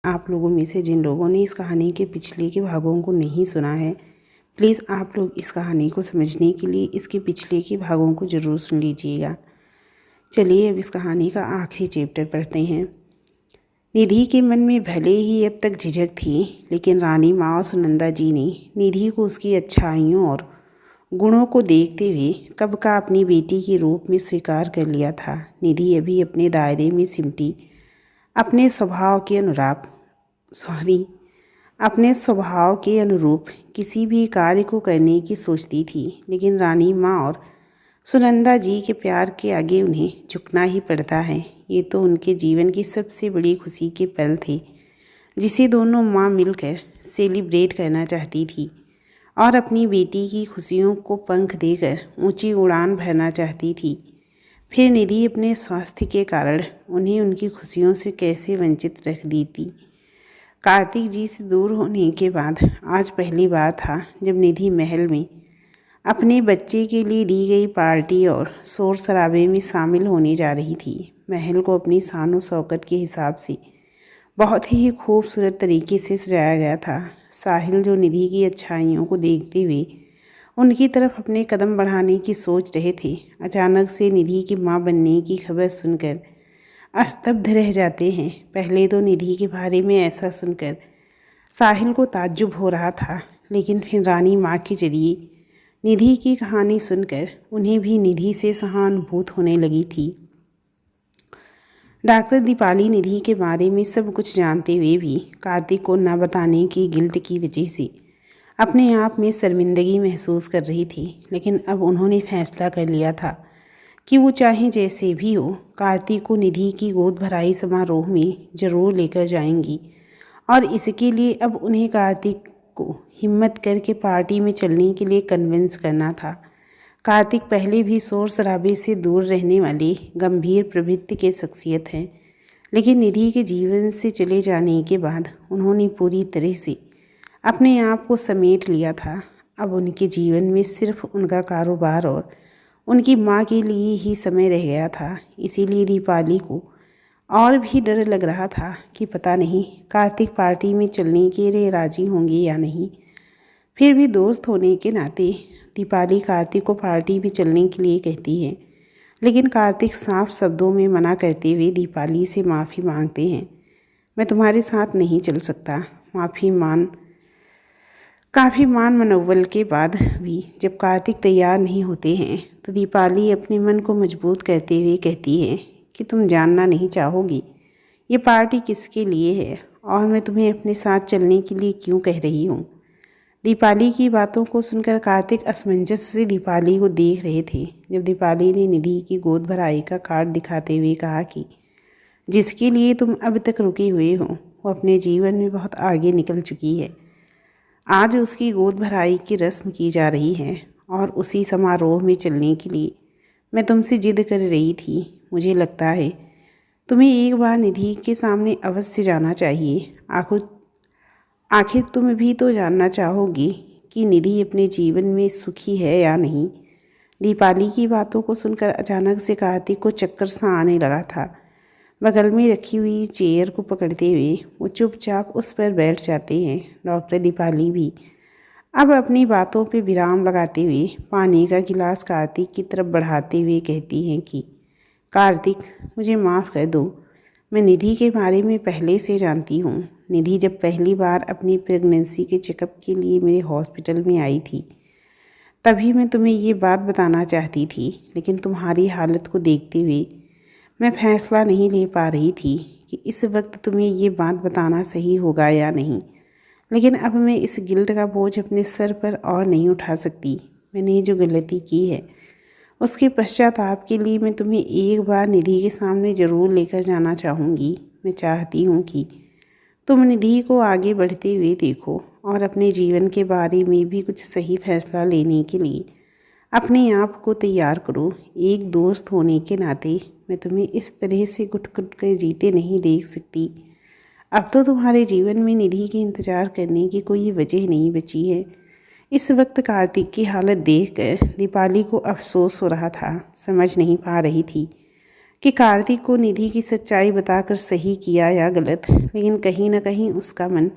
आप लोगों में से जिन लोगों ने इस कहानी के पिछले के भागों को नहीं सुना है, प्लीज़ आप लोग इस कहानी को समझने के लिए इसके पिछले के भागों को ज़रूर सुन लीजिएगा। चलिए अब इस कहानी का आखिरी चैप्टर पढ़ते हैं। निधि के मन में भले ही अब तक झिझक थी, लेकिन रानी माँ और सुनंदा जी ने निधि को उसकी अच्छाइयों और गुणों को देखते हुए कब का अपनी बेटी के रूप में स्वीकार कर लिया था। निधि अभी अपने दायरे में सिमटी अपने स्वभाव के अनुरूप किसी भी कार्य को करने की सोचती थी, लेकिन रानी माँ और सुनंदा जी के प्यार के आगे उन्हें झुकना ही पड़ता है। ये तो उनके जीवन की सबसे बड़ी खुशी के पल थे, जिसे दोनों माँ मिलकर सेलिब्रेट करना चाहती थी और अपनी बेटी की खुशियों को पंख देकर ऊंची उड़ान भरना चाहती थी। फिर निधि अपने स्वास्थ्य के कारण उन्हें उनकी खुशियों से कैसे वंचित रख दी थी। कार्तिक जी से दूर होने के बाद आज पहली बार था जब निधि महल में अपने बच्चे के लिए दी गई पार्टी और शोर शराबे में शामिल होने जा रही थी। महल को अपनी शान शौकत के हिसाब से बहुत ही खूबसूरत तरीके से सजाया गया था। साहिल, जो निधि की अच्छाइयों को देखते हुए उनकी तरफ अपने कदम बढ़ाने की सोच रहे थे, अचानक से निधि की मां बनने की खबर सुनकर स्तब्ध रह जाते हैं। पहले तो निधि के बारे में ऐसा सुनकर साहिल को ताज्जुब हो रहा था, लेकिन फिर रानी माँ के जरिए निधि की कहानी सुनकर उन्हें भी निधि से सहानुभूत होने लगी थी। डॉक्टर दीपाली निधि के बारे में सब कुछ जानते हुए भी कार्तिक को न बताने की गिल्ट की वजह से अपने आप में शर्मिंदगी महसूस कर रही थी। लेकिन अब उन्होंने फैसला कर लिया था कि वो चाहे जैसे भी हो, कार्तिक को निधि की गोद भराई समारोह में ज़रूर लेकर जाएंगी और इसके लिए अब उन्हें कार्तिक को हिम्मत करके पार्टी में चलने के लिए कन्विंस करना था। कार्तिक पहले भी शोर शराबे से दूर रहने वाली गंभीर प्रवृत्ति के शख्सियत हैं, लेकिन निधि के जीवन से चले जाने के बाद उन्होंने पूरी तरह से अपने आप को समेट लिया था। अब उनके जीवन में सिर्फ उनका कारोबार और उनकी माँ के लिए ही समय रह गया था। इसीलिए दीपाली को और भी डर लग रहा था कि पता नहीं कार्तिक पार्टी में चलने के लिए राजी होंगे या नहीं। फिर भी दोस्त होने के नाते दीपाली कार्तिक को पार्टी में चलने के लिए कहती है, लेकिन कार्तिक साफ शब्दों में मना करते हुए दीपाली से माफ़ी मांगते हैं। मैं तुम्हारे साथ नहीं चल सकता। काफ़ी मान मनोबल के बाद भी जब कार्तिक तैयार नहीं होते हैं तो दीपाली अपने मन को मजबूत करते हुए कहती है कि तुम जानना नहीं चाहोगी ये पार्टी किसके लिए है और मैं तुम्हें अपने साथ चलने के लिए क्यों कह रही हूँ। दीपाली की बातों को सुनकर कार्तिक असमंजस से दीपाली को देख रहे थे। जब दीपाली ने निधि की गोद भराई का कार्ड दिखाते हुए कहा कि जिसके लिए तुम अब तक रुके हुए हो वो अपने जीवन में बहुत आगे निकल चुकी है, आज उसकी गोद भराई की रस्म की जा रही है और उसी समारोह में चलने के लिए मैं तुमसे जिद कर रही थी। मुझे लगता है तुम्हें एक बार निधि के सामने अवश्य जाना चाहिए। आखिर तुम भी तो जानना चाहोगी कि निधि अपने जीवन में सुखी है या नहीं। दीपाली की बातों को सुनकर अचानक से कार्तिक को चक्कर सा आने लगा था। बगल में रखी हुई चेयर को पकड़ते हुए वो चुपचाप उस पर बैठ जाते हैं। डॉक्टर दीपाली भी अब अपनी बातों पे विराम लगाते हुए पानी का गिलास कार्तिक की तरफ बढ़ाते हुए कहती हैं कि कार्तिक, मुझे माफ़ कर दो। मैं निधि के बारे में पहले से जानती हूँ। निधि जब पहली बार अपनी प्रेगनेंसी के चेकअप के लिए मेरे हॉस्पिटल में आई थी, तभी मैं तुम्हें ये बात बताना चाहती थी, लेकिन तुम्हारी हालत को देखते हुए मैं फैसला नहीं ले पा रही थी कि इस वक्त तुम्हें ये बात बताना सही होगा या नहीं। लेकिन अब मैं इस गिल्ट का बोझ अपने सर पर और नहीं उठा सकती। मैंने जो गलती की है उसके पश्चाताप के लिए मैं तुम्हें एक बार निधि के सामने ज़रूर लेकर जाना चाहूँगी। मैं चाहती हूँ कि तुम निधि को आगे बढ़ते हुए देखो और अपने जीवन के बारे में भी कुछ सही फैसला लेने के लिए अपने आप को तैयार करो। एक दोस्त होने के नाते मैं तुम्हें इस तरह से घुट घुट कर जीते नहीं देख सकती। अब तो तुम्हारे जीवन में निधि के इंतज़ार करने की कोई वजह नहीं बची है। इस वक्त कार्तिक की हालत देखकर दीपाली को अफसोस हो रहा था। समझ नहीं पा रही थी कि कार्तिक को निधि की सच्चाई बताकर सही किया या गलत, लेकिन कहीं न कहीं उसका मन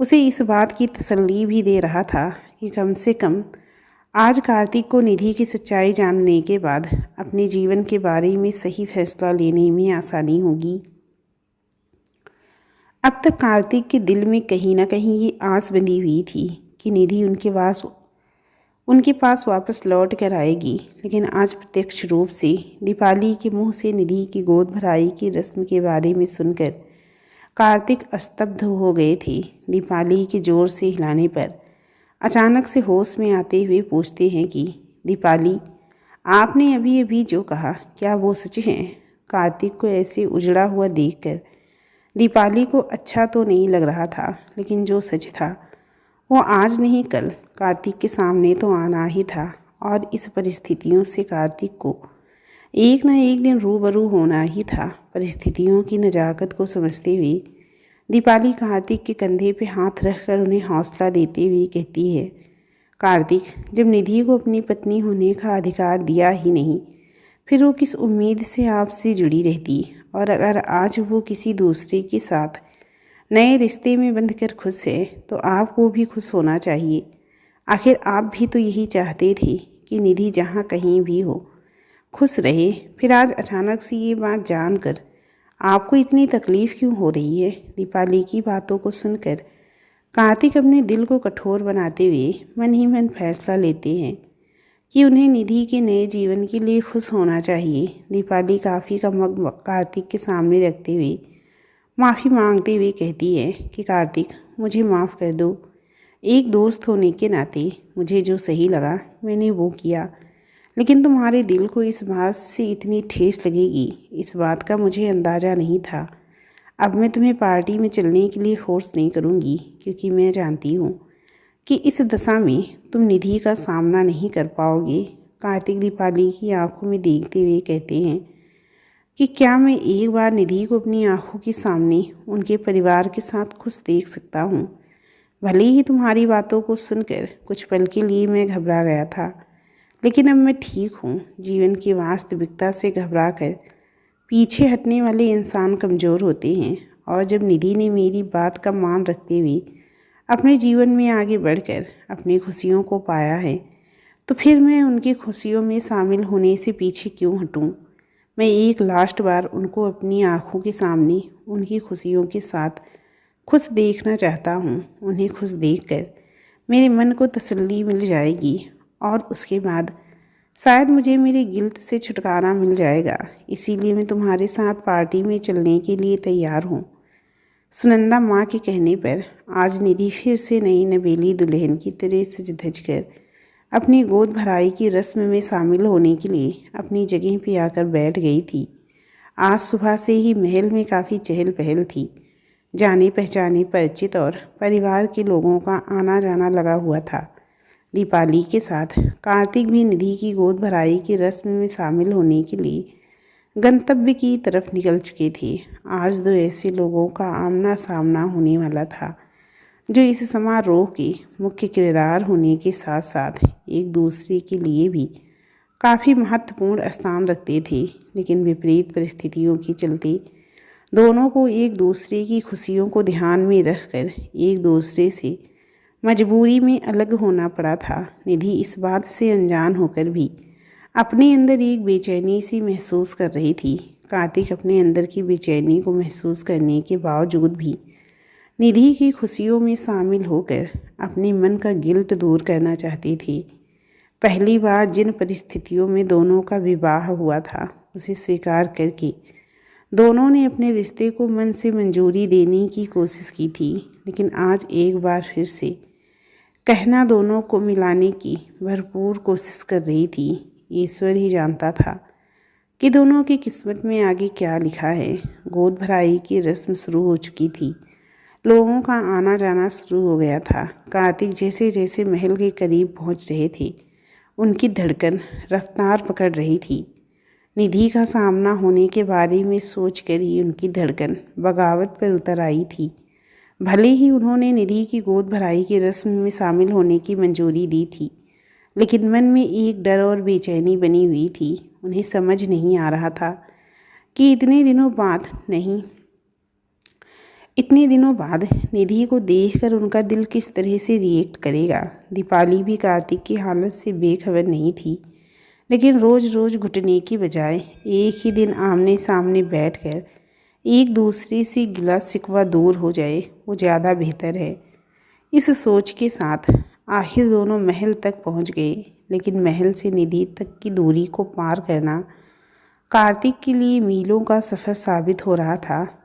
उसे इस बात की तसल्ली भी दे रहा था कि कम से कम आज कार्तिक को निधि की सच्चाई जानने के बाद अपने जीवन के बारे में सही फैसला लेने में आसानी होगी। अब तक कार्तिक के दिल में कहीं ना कहीं ये आस बंधी हुई थी कि निधि उनके पास वापस लौट कर आएगी, लेकिन आज प्रत्यक्ष रूप से दीपाली के मुंह से निधि की गोद भराई की रस्म के बारे में सुनकर कार्तिक स्तब्ध हो गए थे। दीपाली के जोर से हिलाने पर अचानक से होश में आते हुए पूछते हैं कि दीपाली, आपने अभी अभी जो कहा क्या वो सच है? कार्तिक को ऐसे उजड़ा हुआ देखकर दीपाली को अच्छा तो नहीं लग रहा था, लेकिन जो सच था वो आज नहीं कल कार्तिक के सामने तो आना ही था, और इस परिस्थितियों से कार्तिक को एक न एक दिन रूबरू होना ही था। परिस्थितियों की नजाकत को समझते हुए दीपाली कार्तिक के कंधे पे हाथ रखकर उन्हें हौसला देते हुए कहती है, कार्तिक, जब निधि को अपनी पत्नी होने का अधिकार दिया ही नहीं, फिर वो किस उम्मीद से आपसे जुड़ी रहती? और अगर आज वो किसी दूसरे के साथ नए रिश्ते में बंधकर खुश है तो आपको भी खुश होना चाहिए। आखिर आप भी तो यही चाहते थे कि निधि जहाँ कहीं भी हो खुश रहे। फिर आज अचानक से ये बात जानकर आपको इतनी तकलीफ़ क्यों हो रही है? दीपाली की बातों को सुनकर कार्तिक अपने दिल को कठोर बनाते हुए मन ही मन फैसला लेते हैं कि उन्हें निधि के नए जीवन के लिए खुश होना चाहिए। दीपाली काफ़ी का मग कार्तिक के सामने रखते हुए माफ़ी मांगते हुए कहती है कि कार्तिक, मुझे माफ़ कर दो। एक दोस्त होने के नाते मुझे जो सही लगा मैंने वो किया, लेकिन तुम्हारे दिल को इस बात से इतनी ठेस लगेगी, इस बात का मुझे अंदाज़ा नहीं था। अब मैं तुम्हें पार्टी में चलने के लिए फोर्स नहीं करूँगी, क्योंकि मैं जानती हूँ कि इस दशा में तुम निधि का सामना नहीं कर पाओगे। कार्तिक दीपाली की आंखों में देखते हुए कहते हैं कि क्या मैं एक बार निधि को अपनी आंखों के सामने उनके परिवार के साथ खुश देख सकता हूँ? भले ही तुम्हारी बातों को सुनकर कुछ पल के लिए मैं घबरा गया था, लेकिन अब मैं ठीक हूँ। जीवन की वास्तविकता से घबरा कर पीछे हटने वाले इंसान कमज़ोर होते हैं, और जब निधि ने मेरी बात का मान रखते हुए अपने जीवन में आगे बढ़कर अपनी खुशियों को पाया है, तो फिर मैं उनकी खुशियों में शामिल होने से पीछे क्यों हटूँ? मैं एक लास्ट बार उनको अपनी आंखों के सामने उनकी खुशियों के साथ खुश देखना चाहता हूँ। उन्हें खुश देखकर मेरे मन को तसल्ली मिल जाएगी, और उसके बाद शायद मुझे मेरे गिल्ट से छुटकारा मिल जाएगा। इसीलिए मैं तुम्हारे साथ पार्टी में चलने के लिए तैयार हूँ। सुनंदा माँ के कहने पर आज निधि फिर से नई नवेली दुल्हन की तरह सज धज कर अपनी गोद भराई की रस्म में शामिल होने के लिए अपनी जगह पर आकर बैठ गई थी। आज सुबह से ही महल में काफ़ी चहल पहल थी। जाने पहचाने परिचित और परिवार के लोगों का आना जाना लगा हुआ था। दीपाली के साथ कार्तिक भी निधि की गोद भराई की रस्म में शामिल होने के लिए गंतव्य की तरफ निकल चुके थे। आज दो ऐसे लोगों का आमना सामना होने वाला था जो इस समारोह के मुख्य किरदार होने के साथ साथ एक दूसरे के लिए भी काफ़ी महत्वपूर्ण स्थान रखते थे, लेकिन विपरीत परिस्थितियों के चलते दोनों को एक दूसरे की खुशियों को ध्यान में रखकर एक दूसरे से मजबूरी में अलग होना पड़ा था। निधि इस बात से अनजान होकर भी अपने अंदर एक बेचैनी सी महसूस कर रही थी। कार्तिक अपने अंदर की बेचैनी को महसूस करने के बावजूद भी निधि की खुशियों में शामिल होकर अपने मन का गिल्ट दूर करना चाहती थी। पहली बार जिन परिस्थितियों में दोनों का विवाह हुआ था उसे स्वीकार करके दोनों ने अपने रिश्ते को मन से मंजूरी देने की कोशिश की थी, लेकिन आज एक बार फिर से कहना दोनों को मिलाने की भरपूर कोशिश कर रही थी। ईश्वर ही जानता था कि दोनों की किस्मत में आगे क्या लिखा है। गोद भराई की रस्म शुरू हो चुकी थी। लोगों का आना जाना शुरू हो गया था। कार्तिक जैसे जैसे महल के करीब पहुंच रहे थे, उनकी धड़कन रफ्तार पकड़ रही थी। निधि का सामना होने के बारे में सोचकर ही उनकी धड़कन बगावत पर उतर आई थी। भले ही उन्होंने निधि की गोद भराई की रस्म में शामिल होने की मंजूरी दी थी, लेकिन मन में एक डर और बेचैनी बनी हुई थी। उन्हें समझ नहीं आ रहा था कि इतने दिनों बाद निधि को देखकर उनका दिल किस तरह से रिएक्ट करेगा। दीपाली भी कार्तिक की हालत से बेखबर नहीं थी, लेकिन रोज़ रोज़ घुटने की बजाय एक ही दिन आमने सामने बैठकर एक दूसरे से गिला शिकवा दूर हो जाए वो ज़्यादा बेहतर है। इस सोच के साथ आखिर दोनों महल तक पहुंच गए, लेकिन महल से निधि तक की दूरी को पार करना कार्तिक के लिए मीलों का सफ़र साबित हो रहा था।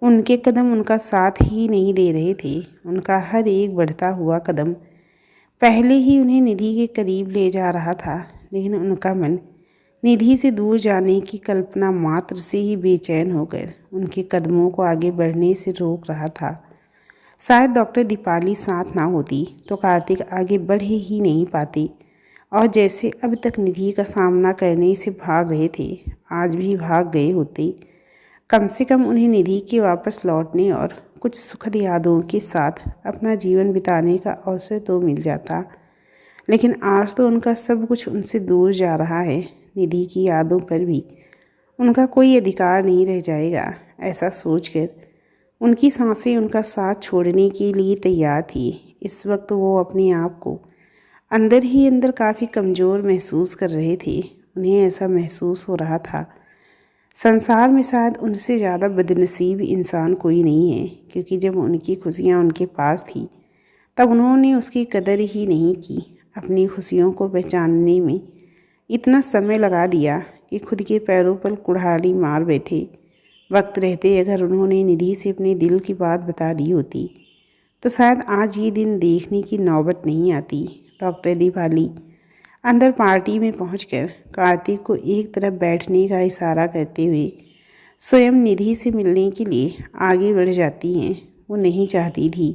उनके कदम उनका साथ ही नहीं दे रहे थे। उनका हर एक बढ़ता हुआ कदम पहले ही उन्हें निधि के करीब ले जा रहा था, लेकिन उनका मन निधि से दूर जाने की कल्पना मात्र से ही बेचैन होकर उनके कदमों को आगे बढ़ने से रोक रहा था। शायद डॉक्टर दीपाली साथ ना होती तो कार्तिक आगे बढ़ ही नहीं पाते, और जैसे अब तक निधि का सामना करने से भाग रहे थे, आज भी भाग गए होते। कम से कम उन्हें निधि के वापस लौटने और कुछ सुखद यादों के साथ अपना जीवन बिताने का अवसर तो मिल जाता। लेकिन आज तो उनका सब कुछ उनसे दूर जा रहा है। निधि की यादों पर भी उनका कोई अधिकार नहीं रह जाएगा। ऐसा सोचकर उनकी सांसें उनका साथ छोड़ने के लिए तैयार थी। इस वक्त वो अपने आप को अंदर ही अंदर काफ़ी कमज़ोर महसूस कर रहे थे। उन्हें ऐसा महसूस हो रहा था संसार में शायद उनसे ज़्यादा बदनसीब इंसान कोई नहीं है, क्योंकि जब उनकी खुशियाँ उनके पास थी तब उन्होंने उसकी कदर ही नहीं की। अपनी खुशियों को पहचानने में इतना समय लगा दिया कि खुद के पैरों पर कुल्हाड़ी मार बैठे। वक्त रहते अगर उन्होंने निधि से अपने दिल की बात बता दी होती तो शायद आज ये दिन देखने की नौबत नहीं आती। डॉक्टर दीपाली अंदर पार्टी में पहुंचकर कार्तिक को एक तरफ बैठने का इशारा करते हुए स्वयं निधि से मिलने के लिए आगे बढ़ जाती हैं। वो नहीं चाहती थी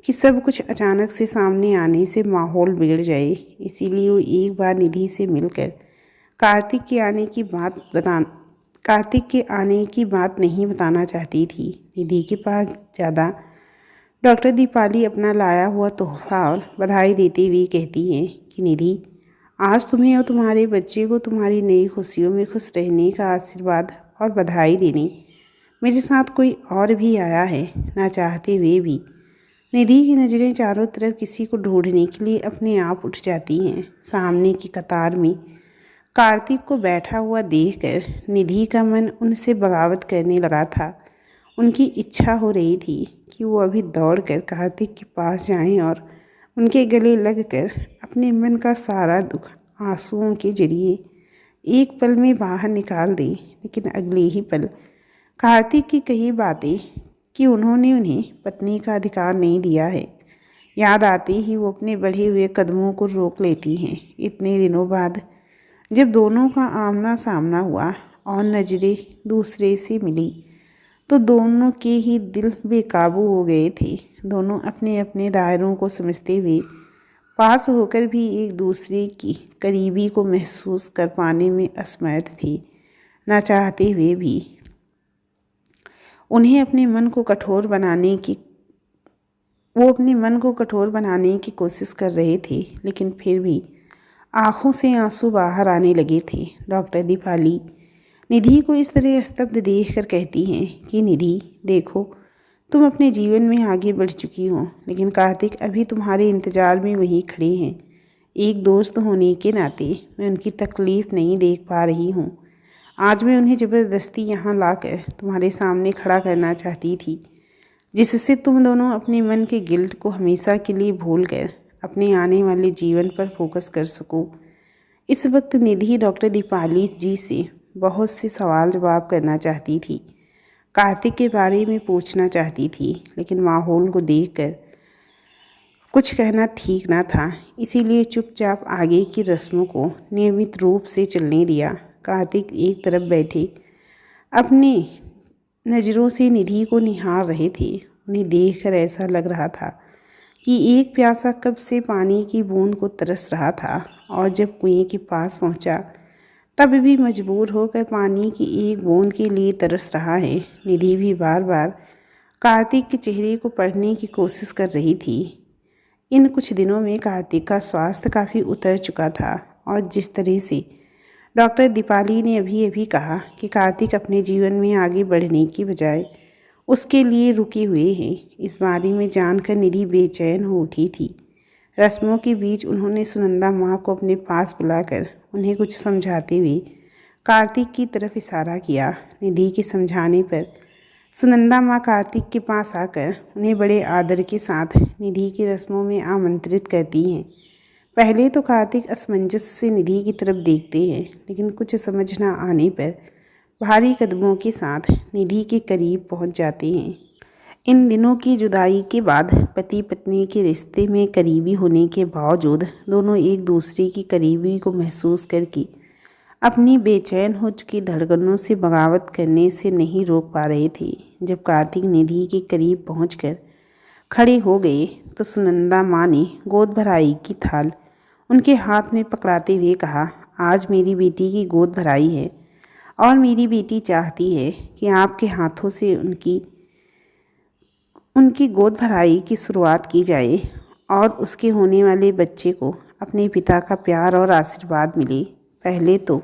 कि सब कुछ अचानक से सामने आने से माहौल बिगड़ जाए, इसीलिए वो एक बार निधि से मिलकर कार्तिक के आने की बात नहीं बताना चाहती थी। निधि के पास ज़्यादा डॉक्टर दीपाली अपना लाया हुआ तोहफा और बधाई देते हुए कहती हैं कि निधि, आज तुम्हें और तुम्हारे बच्चे को तुम्हारी नई खुशियों में खुश रहने का आशीर्वाद और बधाई देने मेरे साथ कोई और भी आया है, ना चाहते हुए भी। निधि की नज़रें चारों तरफ किसी को ढूंढने के लिए अपने आप उठ जाती हैं। सामने की कतार में कार्तिक को बैठा हुआ देखकर निधि का मन उनसे बगावत करने लगा था। उनकी इच्छा हो रही थी कि वो अभी दौड़कर कार्तिक के पास जाएं और उनके गले लगकर अपने मन का सारा दुख आंसुओं के जरिए एक पल में बाहर निकाल दें। लेकिन अगले ही पल कार्तिक की कही बातें कि उन्होंने उन्हें पत्नी का अधिकार नहीं दिया है, याद आते ही वो अपने बढ़े हुए कदमों को रोक लेती हैं। इतने दिनों बाद जब दोनों का आमना सामना हुआ और नज़रें दूसरे से मिली तो दोनों के ही दिल बेकाबू हो गए थे। दोनों अपने अपने दायरों को समझते हुए पास होकर भी एक दूसरे की करीबी को महसूस कर पाने में असमर्थ थे। ना चाहते हुए भी उन्हें अपने मन को कठोर बनाने की कोशिश कर रहे थे, लेकिन फिर भी आँखों से आंसू बाहर आने लगे थे। डॉक्टर दीपाली निधि को इस तरह स्तब्ध देखकर कहती हैं कि निधि, देखो, तुम अपने जीवन में आगे बढ़ चुकी हो, लेकिन कार्तिक अभी तुम्हारे इंतज़ार में वहीं खड़े हैं। एक दोस्त होने के नाते मैं उनकी तकलीफ़ नहीं देख पा रही हूँ। आज मैं उन्हें ज़बरदस्ती यहाँ लाकर तुम्हारे सामने खड़ा करना चाहती थी, जिससे तुम दोनों अपने मन के गिल्ट को हमेशा के लिए भूलकर अपने आने वाले जीवन पर फोकस कर सको। इस वक्त निधि डॉक्टर दीपाली जी से बहुत से सवाल जवाब करना चाहती थी, कार्तिक के बारे में पूछना चाहती थी, लेकिन माहौल को देखकर कुछ कहना ठीक ना था, इसीलिए चुपचाप आगे की रस्मों को नियमित रूप से चलने दिया। कार्तिक एक तरफ बैठे अपनी नज़रों से निधि को निहार रहे थे। उन्हें देखकर ऐसा लग रहा था कि एक प्यासा कब से पानी की बूंद को तरस रहा था, और जब कुएं के पास पहुंचा तब भी मजबूर होकर पानी की एक बूंद के लिए तरस रहा है। निधि भी बार बार कार्तिक के चेहरे को पढ़ने की कोशिश कर रही थी। इन कुछ दिनों में कार्तिक का स्वास्थ्य काफ़ी उतर चुका था, और जिस तरह से डॉक्टर दीपाली ने अभी अभी कहा कि कार्तिक अपने जीवन में आगे बढ़ने की बजाय उसके लिए रुके हुए हैं। इस बारे में जानकर निधि बेचैन हो उठी थी। रस्मों के बीच उन्होंने सुनंदा माँ को अपने पास बुलाकर उन्हें कुछ समझाते हुए कार्तिक की तरफ इशारा किया। निधि के समझाने पर सुनंदा माँ कार्तिक के पास आकर उन्हें बड़े आदर के साथ निधि की रस्मों में आमंत्रित करती हैं। पहले तो कार्तिक असमंजस से निधि की तरफ देखते हैं, लेकिन कुछ समझ न आने पर भारी कदमों के साथ निधि के करीब पहुंच जाते हैं। इन दिनों की जुदाई के बाद पति पत्नी के रिश्ते में करीबी होने के बावजूद दोनों एक दूसरे की करीबी को महसूस करके अपनी बेचैन हो चुकी धड़कनों से बगावत करने से नहीं रोक पा रहे थे। जब कार्तिक निधि के करीब पहुंचकर खड़े हो गए तो सुनंदा माँ ने गोद भराई की थाल उनके हाथ में पकड़ाते हुए कहा, आज मेरी बेटी की गोद भराई है और मेरी बेटी चाहती है कि आपके हाथों से उनकी गोद भराई की शुरुआत की जाए और उसके होने वाले बच्चे को अपने पिता का प्यार और आशीर्वाद मिले। पहले तो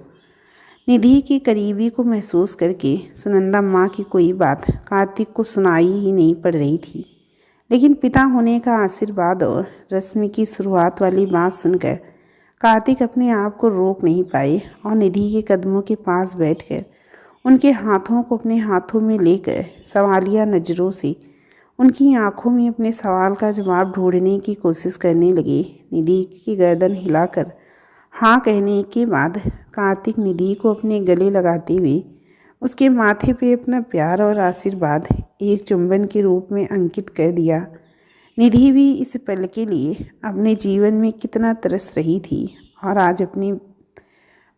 निधि की करीबी को महसूस करके सुनंदा माँ की कोई बात कार्तिक को सुनाई ही नहीं पड़ रही थी, लेकिन पिता होने का आशीर्वाद और रस्म की शुरुआत वाली बात सुनकर कार्तिक अपने आप को रोक नहीं पाए और निधि के कदमों के पास बैठकर उनके हाथों को अपने हाथों में लेकर सवालिया नज़रों से उनकी आंखों में अपने सवाल का जवाब ढूंढने की कोशिश करने लगे। निधि की गर्दन हिलाकर हाँ कहने के बाद कार्तिक निधि को अपने गले लगाते हुए उसके माथे पे अपना प्यार और आशीर्वाद एक चुंबन के रूप में अंकित कर दिया। निधि भी इस पल के लिए अपने जीवन में कितना तरस रही थी और आज अपने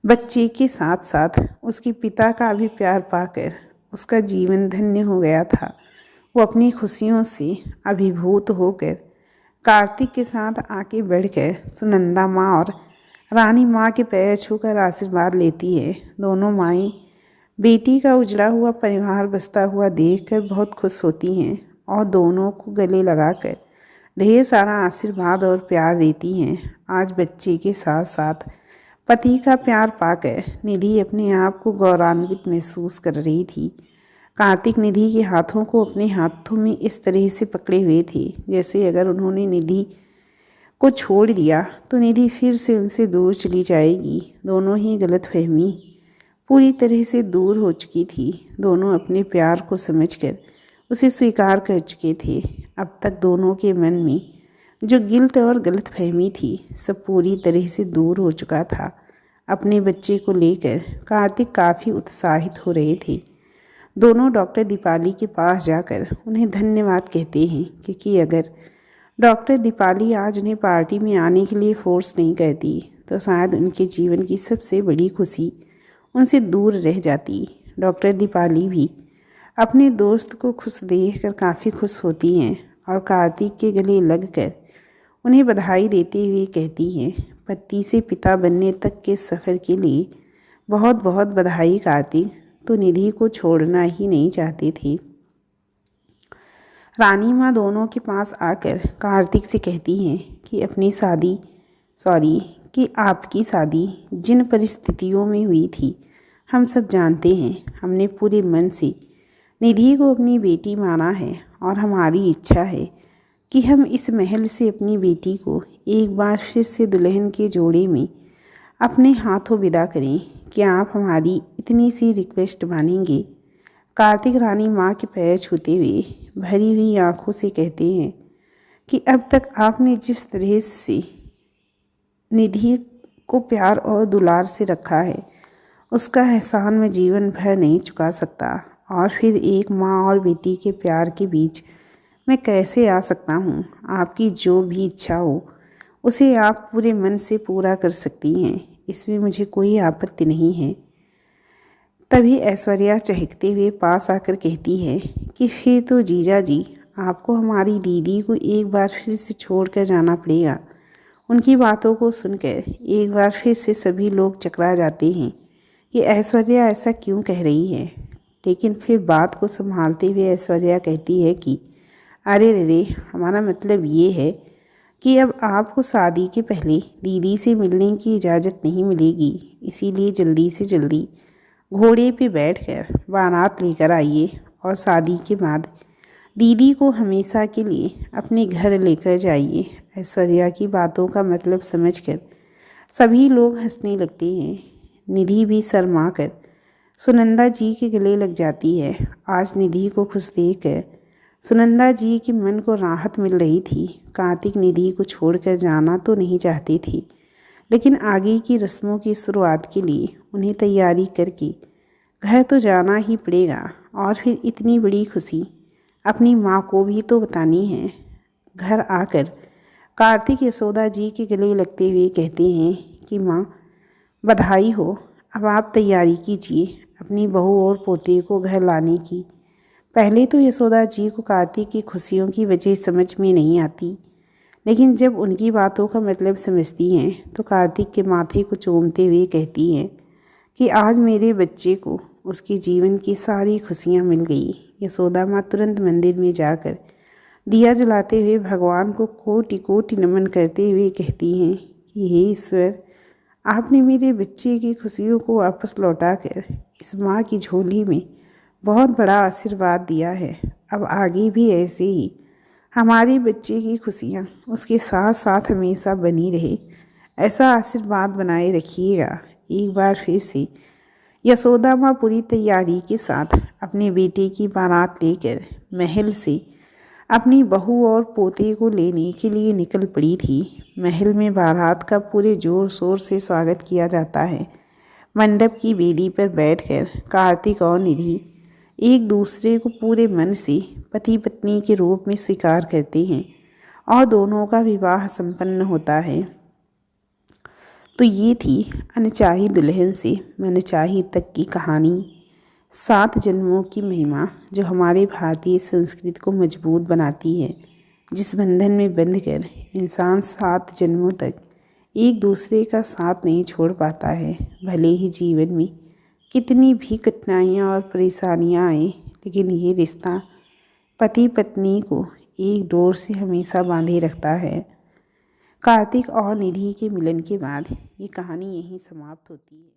बच्चे के साथ साथ उसके पिता का भी प्यार पाकर उसका जीवन धन्य हो गया था। वो अपनी खुशियों से अभिभूत होकर कार्तिक के साथ आके बढ़कर सुनंदा माँ और रानी माँ के पैर छूकर आशीर्वाद लेती है। दोनों माएँ बेटी का उजड़ा हुआ परिवार बसता हुआ देखकर बहुत खुश होती हैं और दोनों को गले लगाकर ढेर सारा आशीर्वाद और प्यार देती हैं। आज बच्चे के साथ साथ पति का प्यार पाकर निधि अपने आप को गौरवान्वित महसूस कर रही थी। कार्तिक निधि के हाथों को अपने हाथों में इस तरह से पकड़े हुए थे जैसे अगर उन्होंने निधि को छोड़ दिया तो निधि फिर से उनसे दूर चली जाएगी। दोनों ही गलतफहमी पूरी तरह से दूर हो चुकी थी। दोनों अपने प्यार को समझकर उसे स्वीकार कर चुके थे। अब तक दोनों के मन में जो गिल्ट और गलतफहमी थी सब पूरी तरह से दूर हो चुका था। अपने बच्चे को लेकर कार्तिक काफ़ी उत्साहित हो रहे थे। दोनों डॉक्टर दीपाली के पास जाकर उन्हें धन्यवाद कहते हैं, क्योंकि अगर डॉक्टर दीपाली आज उन्हें पार्टी में आने के लिए फोर्स नहीं करती तो शायद उनके जीवन की सबसे बड़ी खुशी उनसे दूर रह जाती। डॉक्टर दीपाली भी अपने दोस्त को खुश देखकर काफ़ी खुश होती हैं और कार्तिक के गले लगकर उन्हें बधाई देते हुए कहती हैं, पति से पिता बनने तक के सफ़र के लिए बहुत बहुत बधाई कार्तिक, तो निधि को छोड़ना ही नहीं चाहती थी। रानी माँ दोनों के पास आकर कार्तिक से कहती हैं कि आपकी शादी जिन परिस्थितियों में हुई थी हम सब जानते हैं। हमने पूरे मन से निधि को अपनी बेटी माना है और हमारी इच्छा है कि हम इस महल से अपनी बेटी को एक बार फिर से दुल्हन के जोड़े में अपने हाथों विदा करें। क्या आप हमारी इतनी सी रिक्वेस्ट मानेंगे? कार्तिक रानी माँ के पैर छूते हुए भरी हुई आंखों से कहते हैं कि अब तक आपने जिस तरह से निधि को प्यार और दुलार से रखा है उसका एहसान मैं जीवन भर नहीं चुका सकता, और फिर एक माँ और बेटी के प्यार के बीच मैं कैसे आ सकता हूँ। आपकी जो भी इच्छा हो उसे आप पूरे मन से पूरा कर सकती हैं, इसमें मुझे कोई आपत्ति नहीं है। तभी ऐश्वर्या चहकते हुए पास आकर कहती है कि फिर तो जीजा जी आपको हमारी दीदी को एक बार फिर से छोड़ कर जाना पड़ेगा। उनकी बातों को सुनकर एक बार फिर से सभी लोग चकरा जाते हैं कि ऐश्वर्या ऐसा क्यों कह रही है, लेकिन फिर बात को संभालते हुए ऐश्वर्या कहती है कि अरे रे, हमारा मतलब ये है कि अब आपको शादी के पहले दीदी से मिलने की इजाज़त नहीं मिलेगी, इसीलिए जल्दी से जल्दी घोड़े पे बैठकर बारात लेकर आइए और शादी के बाद दीदी को हमेशा के लिए अपने घर लेकर जाइए। ऐश्वर्या की बातों का मतलब समझकर सभी लोग हंसने लगते हैं। निधि भी शर्मा कर सुनंदा जी के गले लग जाती है। आज निधि को खुश देखकर सुनंदा जी के मन को राहत मिल रही थी। कार्तिक निधि को छोड़कर जाना तो नहीं चाहते थे, लेकिन आगे की रस्मों की शुरुआत के लिए उन्हें तैयारी करके घर तो जाना ही पड़ेगा। और फिर इतनी बड़ी खुशी अपनी माँ को भी तो बतानी है। घर आकर कार्तिक यशोदा जी के गले लगते हुए कहते हैं कि माँ बधाई हो, अब आप तैयारी कीजिए अपनी बहू और पोते को घर लाने की। पहले तो यशोदा जी को कार्तिक की खुशियों की वजह समझ में नहीं आती, लेकिन जब उनकी बातों का मतलब समझती हैं तो कार्तिक के माथे को चूमते हुए कहती हैं कि आज मेरे बच्चे को उसके जीवन की सारी खुशियाँ मिल गई। यशोदा माँ तुरंत मंदिर में जाकर दिया जलाते हुए भगवान को कोटि कोटि नमन करते हुए कहती हैं कि हे ईश्वर, आपने मेरे बच्चे की खुशियों को वापस लौटाकर इस माँ की झोली में बहुत बड़ा आशीर्वाद दिया है। अब आगे भी ऐसे ही हमारे बच्चे की खुशियाँ उसके साथ साथ हमेशा बनी रहे, ऐसा आशीर्वाद बनाए रखिएगा। एक बार फिर से यशोदा माँ पूरी तैयारी के साथ अपने बेटे की बारात लेकर महल से अपनी बहू और पोते को लेने के लिए निकल पड़ी थी। महल में बारात का पूरे जोर शोर से स्वागत किया जाता है। मंडप की वेदी पर बैठकर कार्तिक और निधि एक दूसरे को पूरे मन से पति पत्नी के रूप में स्वीकार करते हैं और दोनों का विवाह संपन्न होता है। तो ये थी अनचाही दुल्हन से मनचाही तक की कहानी। 7 जन्मों की महिमा जो हमारे भारतीय संस्कृति को मजबूत बनाती है, जिस बंधन में बंधकर इंसान 7 जन्मों तक एक दूसरे का साथ नहीं छोड़ पाता है। भले ही जीवन में कितनी भी कठिनाइयाँ और परेशानियाँ आए, लेकिन ये रिश्ता पति पत्नी को एक डोर से हमेशा बांधे रखता है। कार्तिक और निधि के मिलन के बाद ये कहानी यहीं समाप्त होती है।